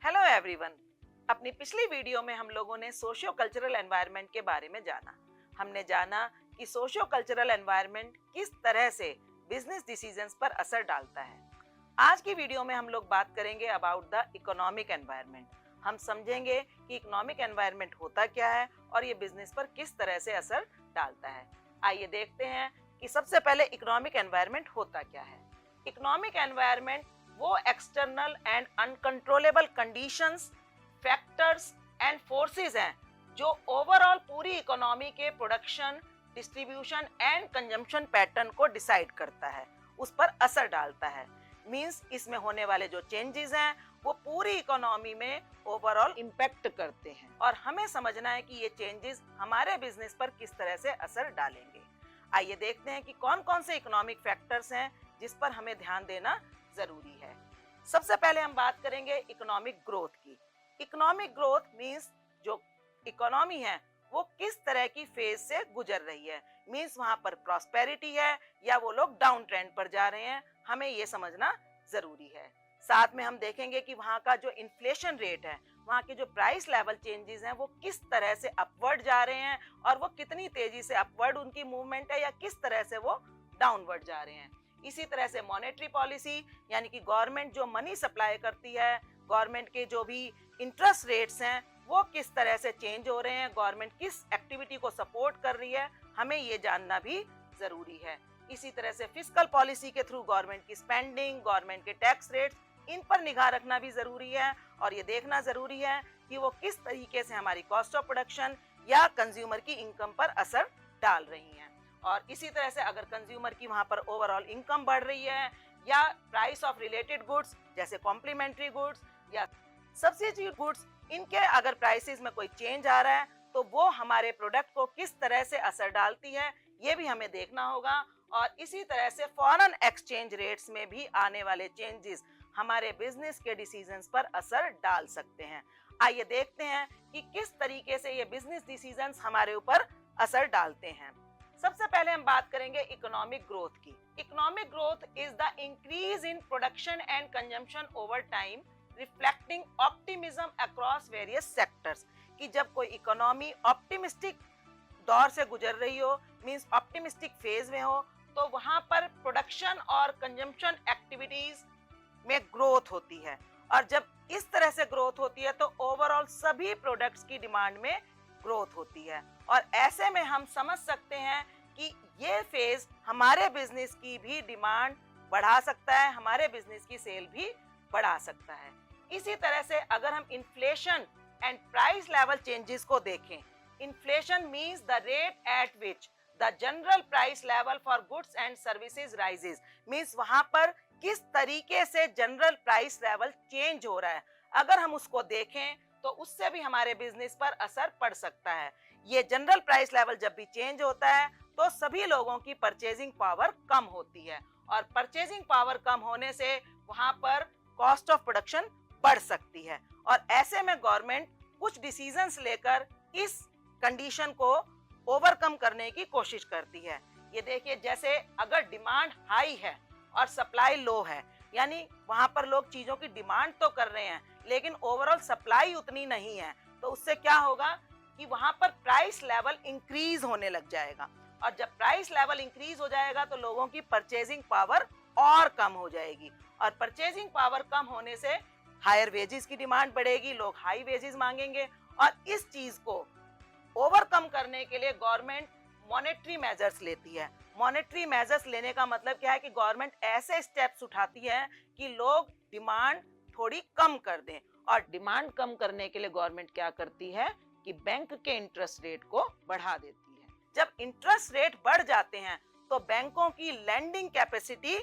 Hello everyone. अपनी पिछली video में हम लोगों ने सोशियो कल्चरल एनवायरनमेंट के बारे में जाना। हमने जाना कि सोशियो कल्चरल एनवायरनमेंट किस तरह से बिजनेस डिसीजंस पर असर डालता है। आज की वीडियो में हम लोग बात करेंगे अबाउट द इकोनॉमिक एनवायरनमेंट। हम समझेंगे कि इकोनॉमिक एनवायरनमेंट होता क्या है और ये बिजनेस पर किस तरह से असर डालता है। आइए देखते हैं कि सबसे पहले इकोनॉमिक एनवायरनमेंट होता क्या है। इकोनॉमिक एनवायरनमेंट वो external and uncontrollable conditions, factors and forces हैं जो ओवरऑल पूरी इकोनॉमी के production, distribution and consumption pattern को डिसाइड करता है, उस पर असर डालता है। मींस इसमें होने वाले जो चेंजेस हैं वो पूरी इकोनॉमी में ओवरऑल इम्पैक्ट करते हैं और हमें समझना है कि ये चेंजेस हमारे बिजनेस पर किस तरह से असर डालेंगे। आइए देखते हैं कि कौन कौन से इकोनॉमिक फैक्टर्स हैं जिस पर हमें ध्यान देना जरूरी है। सबसे पहले हम बात करेंगे इकोनॉमिक ग्रोथ की। इकोनॉमिक ग्रोथ मींस जो इकोनॉमी है वो किस तरह की फेज से गुजर रही है। मींस वहां पर प्रॉस्पेरिटी है या वो लोग डाउन ट्रेंड पर जा रहे हैं, हमें ये समझना जरूरी है। साथ में हम देखेंगे कि वहां का जो इन्फ्लेशन रेट है, वहां के जो प्राइस लेवल चेंजेस हैं वो किस तरह से अपवर्ड जा रहे हैं और वो कितनी तेजी से अपवर्ड उनकी मूवमेंट है या किस तरह से वो डाउनवर्ड जा रहे हैं। इसी तरह से मॉनेटरी पॉलिसी यानी कि गवर्नमेंट जो मनी सप्लाई करती है, गवर्नमेंट के जो भी इंटरेस्ट रेट्स हैं वो किस तरह से चेंज हो रहे हैं, गवर्नमेंट किस एक्टिविटी को सपोर्ट कर रही है, हमें ये जानना भी जरूरी है। इसी तरह से फिस्कल पॉलिसी के थ्रू गवर्नमेंट की स्पेंडिंग, गवर्नमेंट के टैक्स रेट्स, इन पर निगाह रखना भी जरूरी है और ये देखना जरूरी है कि वो किस तरीके से हमारी कॉस्ट ऑफ प्रोडक्शन या कंज्यूमर की इनकम पर असर डाल रही हैं। और इसी तरह से अगर कंज्यूमर की वहां पर ओवरऑल इनकम बढ़ रही है या प्राइस ऑफ रिलेटेड गुड्स जैसे कॉम्प्लीमेंट्री गुड्स या सब्सिडी गुड्स, इनके अगर प्राइसेस में कोई चेंज आ रहा है तो वो हमारे प्रोडक्ट को किस तरह से असर डालती है, ये भी हमें देखना होगा। और इसी तरह से फॉरेन एक्सचेंज रेट्स में भी आने वाले चेंजेस हमारे बिजनेस के डिसीजंस पर असर डाल सकते हैं। आइए देखते हैं कि किस तरीके से ये बिजनेस डिसीजंस हमारे ऊपर असर डालते हैं। सबसे पहले हम बात करेंगे इकोनॉमिक ग्रोथ की। Economic growth is the increase in production and consumption over time reflecting optimism across various sectors. कि जब कोई इकोनॉमी ऑप्टिमिस्टिक दौर से गुजर रही हो, मींस ऑप्टिमिस्टिक फेज में हो, तो वहां पर प्रोडक्शन और कंजम्पशन एक्टिविटीज में ग्रोथ होती है और जब इस तरह से ग्रोथ होती है तो ओवरऑल सभी प्रोडक्ट्स की डिमांड में ग्रोथ होती है और ऐसे में हम समझ सकते हैं कि ये फेज हमारे बिजनेस की भी डिमांड बढ़ा सकता है, हमारे बिजनेस की सेल भी बढ़ा सकता है। इसी तरह से अगर हम inflation and price level changes को देखें, inflation means the rate at which the general price level for goods and services rises. Means वहां पर किस तरीके से जनरल प्राइस लेवल चेंज हो रहा है, अगर हम उसको देखें तो उससे भी हमारे बिजनेस पर असर पड़ सकता है। ये जनरल प्राइस लेवल जब भी चेंज होता है तो सभी लोगों की परचेजिंग पावर कम होती है और परचेजिंग पावर कम होने से वहां पर कॉस्ट ऑफ प्रोडक्शन बढ़ सकती है और ऐसे में गवर्नमेंट कुछ डिसीजंस लेकर इस कंडीशन को ओवरकम करने की कोशिश करती है। ये देखिए, जैसे अगर डिमांड हाई है और सप्लाई लो है, यानी वहां पर लोग चीजों की डिमांड तो कर रहे हैं लेकिन ओवरऑल सप्लाई उतनी नहीं है, तो उससे क्या होगा कि वहां पर प्राइस लेवल इंक्रीज होने लग जाएगा और जब प्राइस लेवल इंक्रीज हो जाएगा तो लोगों की परचेजिंग पावर और कम हो जाएगी और परचेजिंग पावर कम होने से हायर वेजेस की डिमांड बढ़ेगी, लोग हाई वेजेस मांगेंगे और इस चीज को ओवरकम करने के लिए गवर्नमेंट मॉनेटरी मेजर्स लेती है। मॉनेटरी मेजर्स लेने का मतलब क्या है कि गवर्नमेंट ऐसे स्टेप्स उठाती है कि लोग डिमांड थोड़ी कम कर दें और डिमांड कम करने के लिए गवर्नमेंट क्या करती है कि बैंक के इंटरेस्ट रेट को बढ़ा देती है। जब इंटरेस्ट रेट बढ़ जाते हैं तो बैंकों की लैंडिंग कैपेसिटी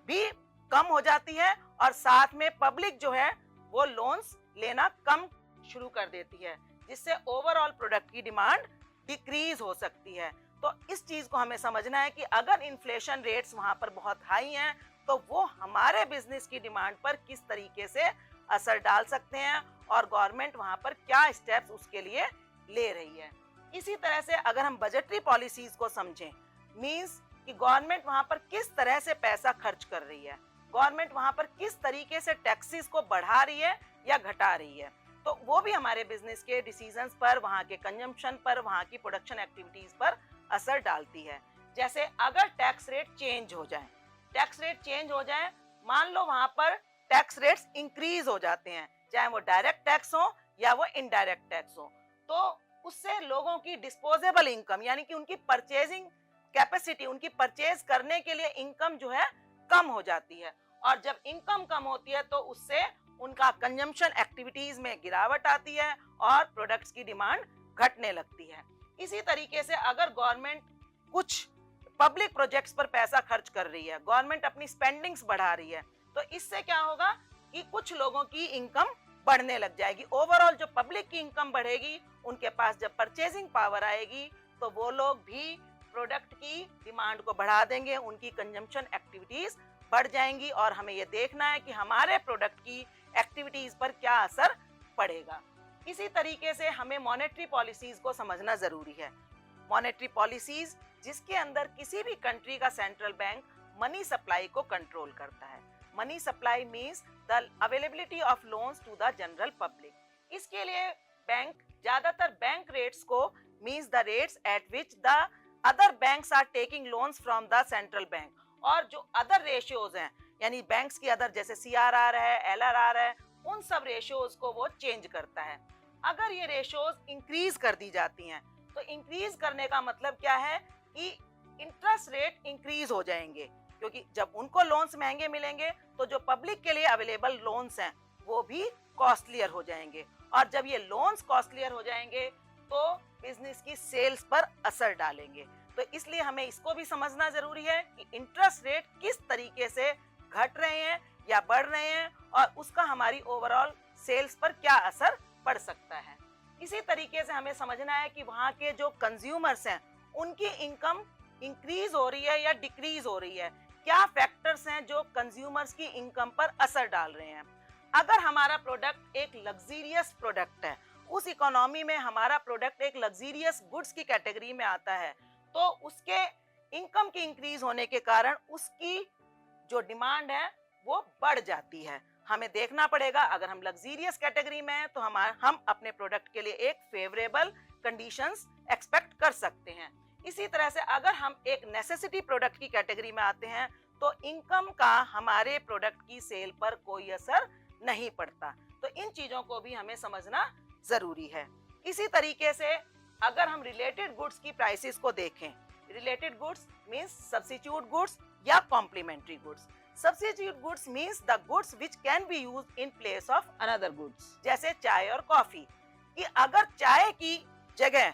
भी कम हो जाती है और साथ में पब्लिक जो है वो लोन्स लेना कम शुरू कर देती है, जिससे ओवरऑल प्रोडक्ट की डिमांड डिक्रीज हो सकती है। तो इस चीज को हमें समझना है कि अगर इन्फ्लेशन रेट्स वहां पर बहुत हाई हैं तो वो हमारे बिजनेस की डिमांड पर किस तरीके से असर डाल सकते हैं और गवर्नमेंट वहां पर क्या स्टेप्स उसके लिए ले रही है। इसी तरह से अगर हम बजटरी पॉलिसीज को समझें, मींस कि गवर्नमेंट वहां पर किस तरह से पैसा खर्च कर रही है, गवर्नमेंट वहां पर किस तरीके से टैक्सेस को बढ़ा रही है या घटा रही है, तो वो भी हमारे बिजनेस के डिसीजंस पर, वहां के कंजम्पशन पर, वहां की प्रोडक्शन एक्टिविटीज पर असर डालती है। जैसे अगर टैक्स रेट चेंज हो जाए, टैक्स रेट चेंज हो जाए, मान लो वहां पर टैक्स रेट्स इंक्रीज हो जाते हैं, चाहे वो डायरेक्ट टैक्स हो या वो इनडायरेक्ट टैक्स हो, तो उससे लोगों की डिस्पोजेबल इनकम यानी कि उनकी परचेजिंग कैपेसिटी, उनकी परचेज करने के लिए इनकम जो है कम हो जाती है। और जब इनकम कम होती है तो उससे उनका कंजम्पशन एक्टिविटीज में गिरावट आती है और प्रोडक्ट्स की डिमांड घटने लगती है। इसी तरीके से अगर गवर्नमेंट कुछ पब्लिक प्रोजेक्ट्स पर पैसा खर्च कर रही है, गवर्नमेंट अपनी स्पेंडिंग्स बढ़ा रही है, तो इससे क्या होगा कि कुछ लोगों की इनकम बढ़ने लग जाएगी। ओवरऑल जो पब्लिक की इनकम बढ़ेगी, उनके पास जब परचेजिंग पावर आएगी तो वो लोग भी प्रोडक्ट की डिमांड को बढ़ा देंगे, उनकी कंजम्पशन एक्टिविटीज बढ़ जाएंगी और हमें ये देखना है कि हमारे प्रोडक्ट की एक्टिविटीज पर क्या असर पड़ेगा। इसी तरीके से हमें मॉनेटरी पॉलिसीज को समझना जरूरी है। मॉनेटरी पॉलिसीज जिसके अंदर किसी भी कंट्री का सेंट्रल बैंक मनी सप्लाई को कंट्रोल करता है। Money supply means the availability of loans to the general public. इसके लिए बैंक ज्यादातर बैंक रेट्स को means the rates at which the other banks are taking loans from the central bank, और जो other ratios हैं यानी banks की other जैसे CRR है, LRR है, उन सब रेशियोज को वो चेंज करता है। अगर ये रेशियोज इंक्रीज कर दी जाती हैं तो इंक्रीज करने का मतलब क्या है कि इंटरेस्ट रेट इंक्रीज हो जाएंगे, क्योंकि जब उनको लोन्स महंगे मिलेंगे तो जो पब्लिक के लिए अवेलेबल लोन्स हैं वो भी कॉस्टलियर हो जाएंगे, और जब ये लोन्स कॉस्टलियर हो जाएंगे तो बिजनेस की सेल्स पर असर डालेंगे। तो इसलिए हमें इसको भी समझना जरूरी है कि इंटरेस्ट रेट किस तरीके से घट रहे हैं या बढ़ रहे हैं और उसका हमारी ओवरऑल सेल्स पर क्या असर पड़ सकता है। इसी तरीके से हमें समझना है कि वहाँ के जो कंज्यूमर्स हैं उनकी इनकम इंक्रीज हो रही है या डिक्रीज हो रही है, क्या फैक्टर्स हैं जो कंज्यूमर्स की इनकम पर असर डाल रहे हैं। अगर हमारा प्रोडक्ट एक लग्जीरियस प्रोडक्ट है, उस इकोनॉमी में हमारा प्रोडक्ट एक लग्जीरियस गुड्स की कैटेगरी में आता है, तो उसके इनकम की इंक्रीज होने के कारण उसकी जो डिमांड है वो बढ़ जाती है। हमें देखना पड़ेगा, अगर हम लग्जीरियस कैटेगरी में हैं तो हम अपने प्रोडक्ट के लिए एक फेवरेबल कंडीशंस एक्सपेक्ट कर सकते हैं। इसी तरह से अगर हम एक नेसेसिटी प्रोडक्ट की कैटेगरी में आते हैं तो इनकम का हमारे प्रोडक्ट की सेल पर कोई असर नहीं पड़ता। तो इन चीजों को भी हमें समझना जरूरी है। इसी तरीके से अगर हम रिलेटेड गुड्स की प्राइसेस को देखें, related goods means substitute goods या complementary goods. Substitute goods means the goods which can be used in place of another goods, जैसे चाय और कॉफी, कि अगर चाय की जगह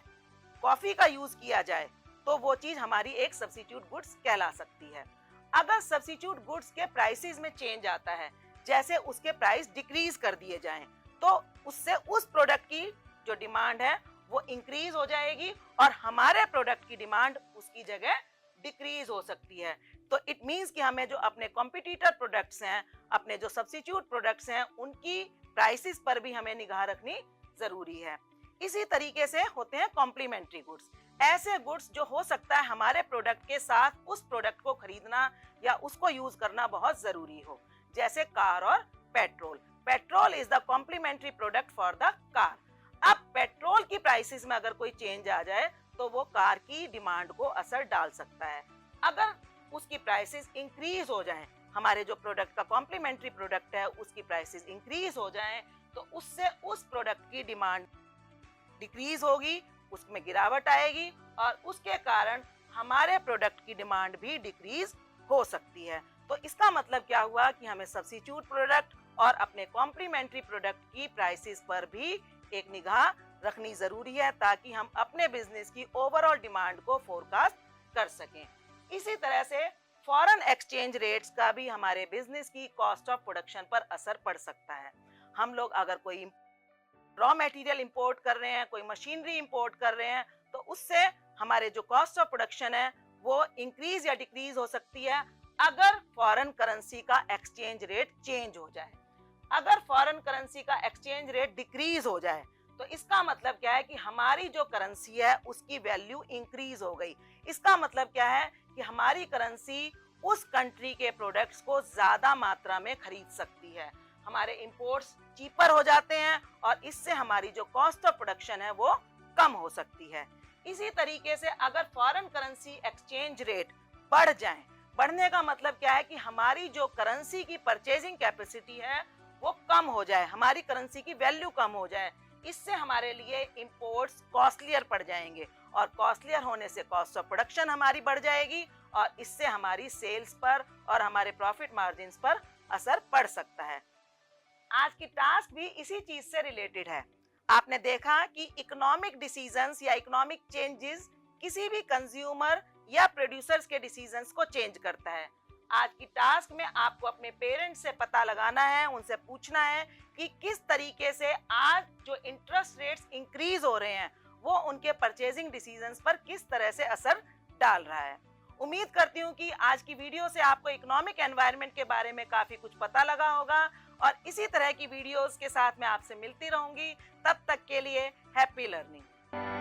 कॉफी का यूज किया जाए तो वो चीज हमारी एक सब्स्टिट्यूट गुड्स कहला सकती है। अगर सब्स्टिट्यूट गुड्स के प्राइसेस में चेंज आता है, जैसे उसके प्राइस डिक्रीज कर दिए जाएं, तो उससे उस प्रोडक्ट की जो डिमांड है वो इंक्रीज हो जाएगी और हमारे प्रोडक्ट की डिमांड उसकी जगह डिक्रीज हो सकती है। तो इट मींस कि हमें जो अपने कॉम्पिटिटर प्रोडक्ट्स हैं, अपने जो सब्स्टिट्यूट प्रोडक्ट्स हैं, उनकी प्राइसेस पर भी हमें निगाह रखनी जरूरी है। इसी तरीके से होते हैं कॉम्प्लीमेंट्री गुड्स, ऐसे गुड्स जो हो सकता है हमारे प्रोडक्ट के साथ उस प्रोडक्ट को खरीदना या उसको यूज करना बहुत जरूरी हो, जैसे कार और petrol. Petrol is the complementary product for the car. अब पेट्रोल की प्राइसेस में अगर कोई चेंज आ जाए तो वो कार की डिमांड को असर डाल सकता है। अगर उसकी प्राइसेस इंक्रीज हो जाएं, हमारे जो प्रोडक्ट का कॉम्प्लीमेंट्री प्रोडक्ट है उसकी प्राइसेस इंक्रीज हो जाएं, तो उससे उस प्रोडक्ट की डिमांड डिक्रीज होगी, उसमें गिरावट आएगी और उसके कारण हमारे प्रोडक्ट की डिमांड भी डिक्रीज हो सकती है। तो इसका मतलब क्या हुआ कि हमें सब्स्टिट्यूट प्रोडक्ट और अपने कॉम्प्लीमेंट्री प्रोडक्ट की प्राइसेस पर भी एक निगाह रखनी जरूरी है, ताकि हम अपने बिजनेस की ओवरऑल डिमांड को फोरकास्ट कर सकें। इसी तरह से फॉरेन एक्सचेंज रेट्स का भी हमारे बिजनेस की कॉस्ट ऑफ प्रोडक्शन पर असर पड़ सकता है। हम लोग अगर कोई रॉ मटेरियल इंपोर्ट कर रहे हैं, कोई मशीनरी इंपोर्ट कर रहे हैं, तो उससे हमारे जो कॉस्ट ऑफ प्रोडक्शन है वो इंक्रीज या डिक्रीज हो सकती है अगर फॉरेन करेंसी का एक्सचेंज रेट चेंज हो जाए। अगर फॉरेन करेंसी का एक्सचेंज रेट डिक्रीज हो जाए तो इसका मतलब क्या है कि हमारी जो करेंसी है उसकी वैल्यू इंक्रीज हो गई। इसका मतलब क्या है कि हमारी करेंसी उस कंट्री के प्रोडक्ट्स को ज्यादा मात्रा में खरीद सकती है, हमारे इंपोर्ट्स चीपर हो जाते हैं और इससे हमारी जो कॉस्ट ऑफ प्रोडक्शन है वो कम हो सकती है। इसी तरीके से अगर फॉरेन करेंसी एक्सचेंज रेट बढ़ जाए, बढ़ने का मतलब क्या है कि हमारी जो करेंसी की परचेजिंग कैपेसिटी है वो कम हो जाए, हमारी करेंसी की वैल्यू कम हो जाए, इससे हमारे लिए इंपोर्ट्स कॉस्टलियर पड़ जाएंगे और कॉस्टलियर होने से कॉस्ट ऑफ प्रोडक्शन हमारी बढ़ जाएगी और इससे हमारी सेल्स पर और हमारे प्रॉफिट मार्जिन्स पर असर पड़ सकता है। आज की टास्क भी इसी चीज से रिलेटेड है। आपने देखा कि इकोनॉमिक डिसीजंस या इकोनॉमिक चेंजेस किसी भी कंज्यूमर या प्रोड्यूसर्स के डिसीजंस को चेंज करता है। आज की टास्क में आपको अपने पेरेंट्स से पता लगाना है, उनसे पूछना है कि किस तरीके से आज जो इंटरेस्ट रेट्स इंक्रीज हो रहे हैं वो उनके परचेजिंग डिसीजंस पर किस तरह से असर डाल रहा है। उम्मीद करती हूँ कि आज की वीडियो से आपको इकोनॉमिक एनवायरनमेंट के बारे में काफी कुछ पता लगा होगा और इसी तरह की वीडियोस के साथ मैं आपसे मिलती रहूंगी। तब तक के लिए हैप्पी लर्निंग।